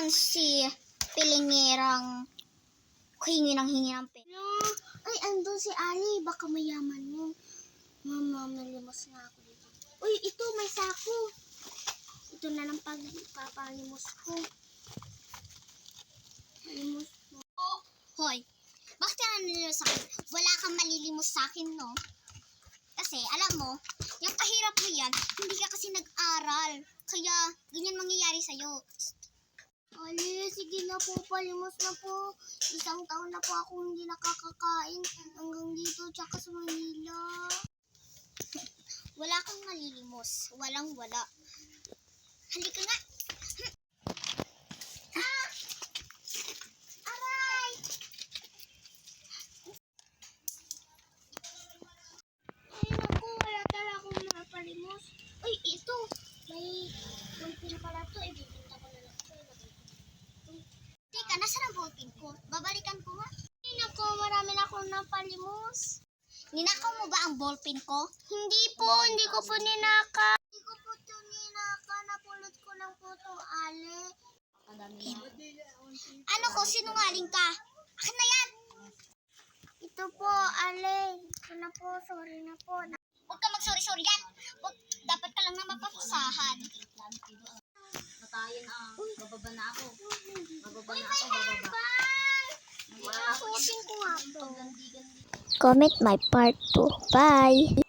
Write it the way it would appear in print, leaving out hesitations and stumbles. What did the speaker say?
naman si Pilingerang hingi ng pera. Ay, andun si Ali. Baka mayaman yun. Mama, malimos na ako dito. Uy, ito, may sako. Ito na lang pagpapalimos ko. Malimos mo. Hoy, bakit ka nanalo sa akin? Wala kang malilimos sa akin, no? Kasi, alam mo, yung kahirap mo yan, hindi ka kasi nag-aral. Kaya, ganyan mangyayari sa'yo. Ali, sige na po, palimos na po. Isang taon na po akong hindi nakakakain hanggang dito, tsaka sa Manila. Wala kang malilimos. Walang-wala. Halika nga. Aray! Ay, naku, wala talaga akong makapalimos. Uy, ito. May pila pala to. Ibibinta ko na lang ito. Teka, nasaan ang ballpen ko? Babalikan ko nga. Ay, naku, marami na akong napalimos. Ninakaw mo ba ang ballpen ko? Hindi po, hindi ko po ninaka. Hindi ko po ito ninaka. Napulot ko lang po ito, Ale. Ano ko? Sinungaling ka? Akin na yan! Ito po, Ale. Ito na po, sorry na po. Huwag ka mag-sorry-sorry yan. Dapat ka lang na mapapasahan. Natayin bababa na ako. Bababa Uy, na may ako, bababa. hairband! Susin ko nga to. Comment my part 2. Bye!